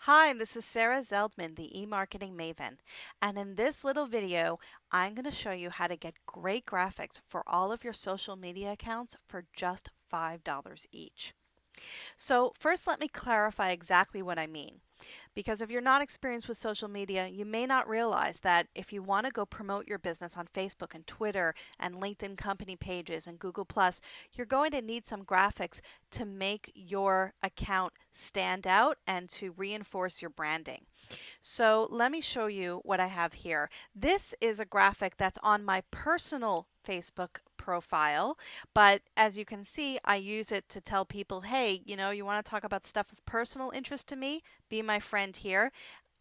Hi, this is Sarah Zeldman, the e-marketing maven, and in this little video, I'm going to show you how to get great graphics for all of your social media accounts for just $5 each. So first, let me clarify exactly what I mean. Because if you're not experienced with social media, you may not realize that if you want to go promote your business on Facebook and Twitter and LinkedIn company pages and Google Plus, you're going to need some graphics to make your account stand out and to reinforce your branding. So let me show you what I have here. This is a graphic that's on my personal Facebook profile, but as you can see, I use it to tell people, hey, you want to talk about stuff of personal interest to me? Be my friend here.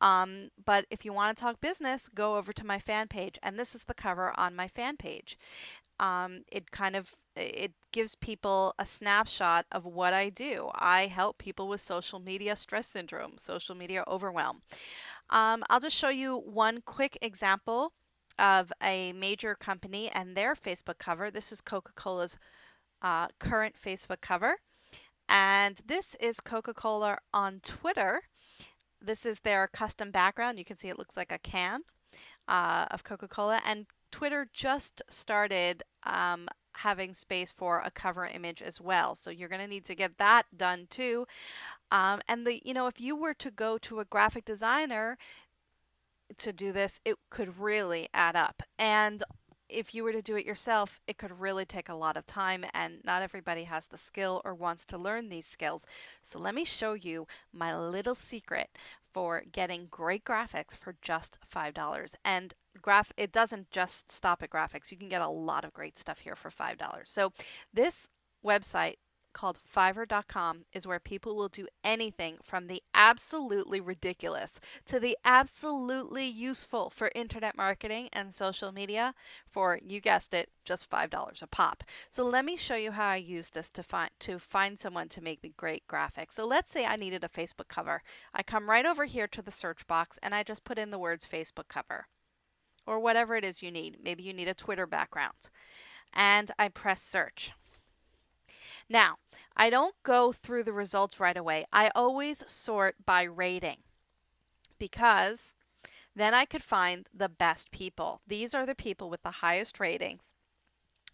But if you want to talk business, go over to my fan page, and this is the cover on my fan page. It gives people a snapshot of what I do. I help people with social media stress syndrome, social media overwhelm. I'll just show you one quick example of a major company and their Facebook cover. This is Coca-Cola's current Facebook cover. And this is Coca-Cola on Twitter. This is their custom background. You can see it looks like a can of Coca-Cola. And Twitter just started having space for a cover image as well. So you're going to need to get that done too. If you were to go to a graphic designer to do this, it could really add up. And if you were to do it yourself, it could really take a lot of time, and not everybody has the skill or wants to learn these skills. So let me show you my little secret for getting great graphics for just $5. And it doesn't just stop at graphics. You can get a lot of great stuff here for $5. So this website called Fiverr.com is where people will do anything from the absolutely ridiculous to the absolutely useful for internet marketing and social media for, you guessed it, just $5 a pop. So let me show you how I use this to find someone to make me great graphics. So let's say I needed a Facebook cover. I come right over here to the search box and I just put in the words Facebook cover or whatever it is you need. Maybe you need a Twitter background. And I press search. Now, I don't go through the results right away. I always sort by rating because then I could find the best people. These are the people with the highest ratings.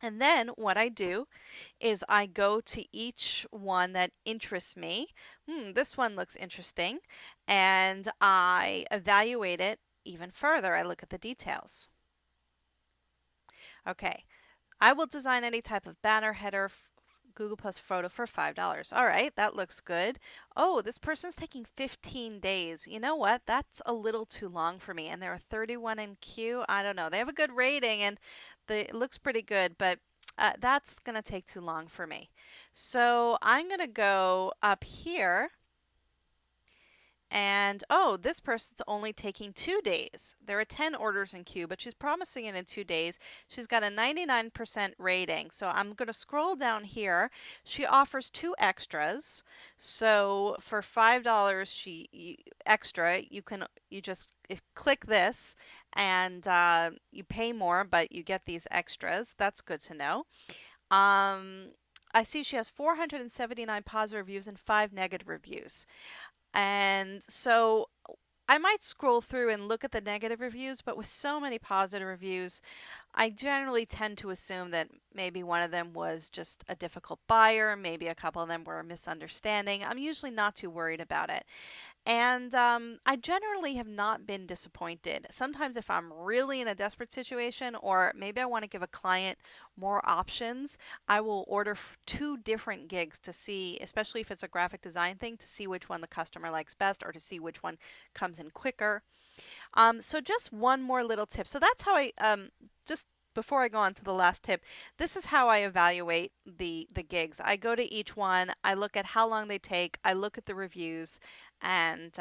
And then what I do is I go to each one that interests me. This one looks interesting. And I evaluate it even further. I look at the details. Okay, I will design any type of banner, header, Google Plus photo for $5. All right, that looks good. Oh, this person's taking 15 days. You know what? That's a little too long for me. And there are 31 in queue. I don't know. They have a good rating and it looks pretty good, but that's going to take too long for me. So I'm going to go up here. And oh, this person's only taking 2 days. There are 10 orders in queue, but she's promising it in 2 days. She's got a 99% rating. So I'm going to scroll down here. She offers two extras. So for $5 extra, you just click this and you pay more, but you get these extras. That's good to know. I see she has 479 positive reviews and 5 negative reviews. And so I might scroll through and look at the negative reviews, but with so many positive reviews, I generally tend to assume that maybe one of them was just a difficult buyer, maybe a couple of them were a misunderstanding. I'm usually not too worried about it. And I generally have not been disappointed. Sometimes, if I'm really in a desperate situation, or maybe I want to give a client more options, I will order two different gigs to see, especially if it's a graphic design thing, to see which one the customer likes best or to see which one comes in quicker. So just one more little tip. So that's how just before I go on to the last tip, this is how I evaluate the gigs. I go to each one, I look at how long they take, I look at the reviews, and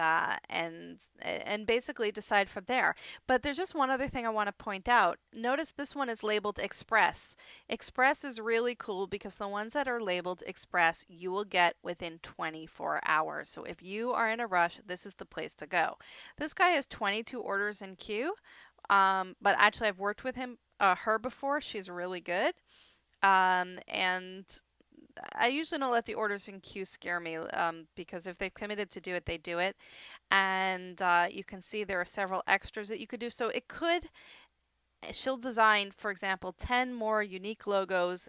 basically decide from there. But there's just one other thing I want to point out. Notice this one is labeled Express. Express is really cool because the ones that are labeled Express you will get within 24 hours. So if you are in a rush, this is the place to go. This guy has 22 orders in queue, but actually I've worked with her before. She's really good. And I usually don't let the orders in queue scare me because if they've committed to do it, they do it. And you can see there are several extras that you could do. So it could, she'll design, for example, 10 more unique logos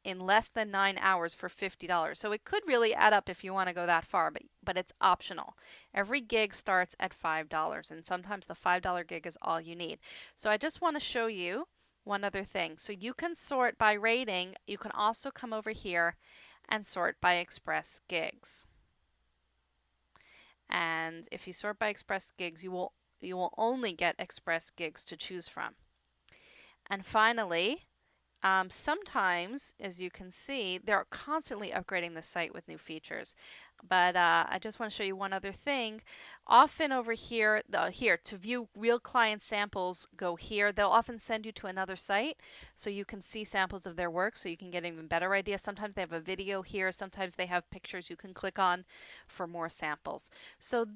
in less than 9 hours for $50. So it could really add up if you want to go that far, but it's optional. Every gig starts at $5, and sometimes the $5 gig is all you need. So I just want to show you one other thing. So you can sort by rating. You can also come over here and sort by express gigs. And if you sort by express gigs, you will only get express gigs to choose from. And finally, sometimes, as you can see, they're constantly upgrading the site with new features. But I just want to show you one other thing. Often over here, here to view real client samples, go here. They'll often send you to another site so you can see samples of their work so you can get an even better idea. Sometimes they have a video here. Sometimes they have pictures you can click on for more samples. So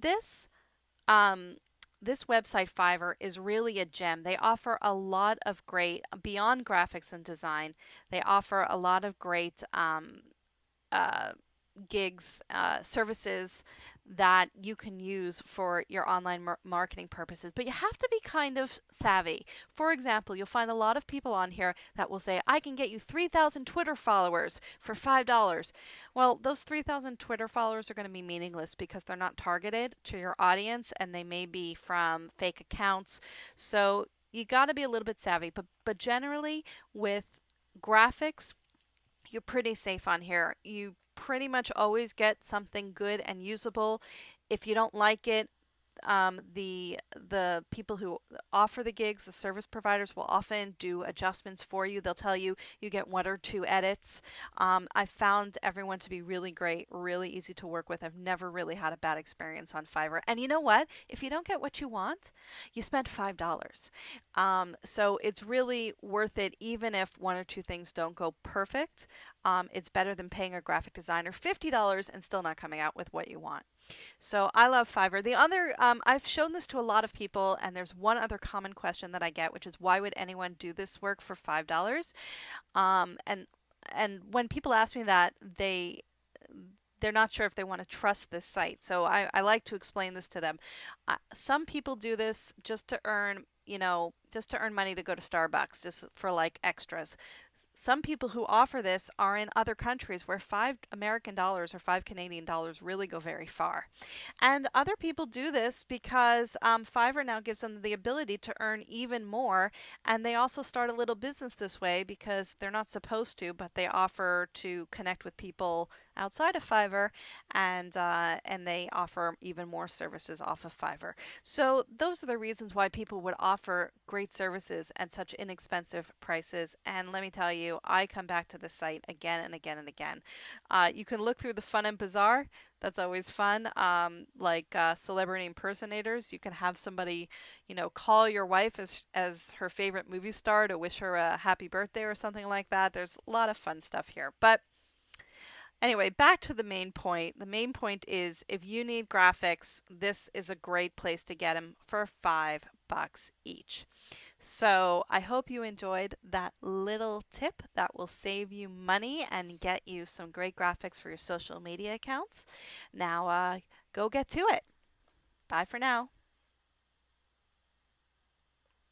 um, this website, Fiverr, is really a gem. They offer a lot of great, beyond graphics and design, they offer a lot of great uh, gigs, services that you can use for your online marketing purposes. But you have to be kind of savvy. For example, you'll find a lot of people on here that will say, I can get you 3,000 Twitter followers for $5. Well, those 3,000 Twitter followers are going to be meaningless because they're not targeted to your audience and they may be from fake accounts. So you got to be a little bit savvy. But generally, with graphics, you're pretty safe on here. You pretty much always get something good and usable. If you don't like it, the people who offer the gigs, the service providers, will often do adjustments for you. They'll tell you you get one or two edits. I found everyone to be really great, really easy to work with. I've never really had a bad experience on Fiverr. And you know what? If you don't get what you want, you spent $5. So it's really worth it, even if one or two things don't go perfect. It's better than paying a graphic designer $50 and still not coming out with what you want. So I love Fiverr. The other, I've shown this to a lot of people, and there's one other common question that I get, which is why would anyone do this work for $5? Um, and and when people ask me that, they're not sure if they want to trust this site. So I like to explain this to them. Some people do this just to earn, just to earn money to go to Starbucks, just for like extras. Some people who offer this are in other countries where $5 or $5 Canadian really go very far. And other people do this because Fiverr now gives them the ability to earn even more. And they also start a little business this way because they're not supposed to, but they offer to connect with people outside of Fiverr, and they offer even more services off of Fiverr. So those are the reasons why people would offer great services at such inexpensive prices. And let me tell you, I come back to this site again and again and again. You can look through the fun and bizarre. That's always fun. Like celebrity impersonators, you can have somebody, call your wife as her favorite movie star to wish her a happy birthday or something like that. There's a lot of fun stuff here. But anyway, back to the main point. The main point is if you need graphics, this is a great place to get them for $5 each. So I hope you enjoyed that little tip that will save you money and get you some great graphics for your social media accounts. Now, go get to it. Bye for now.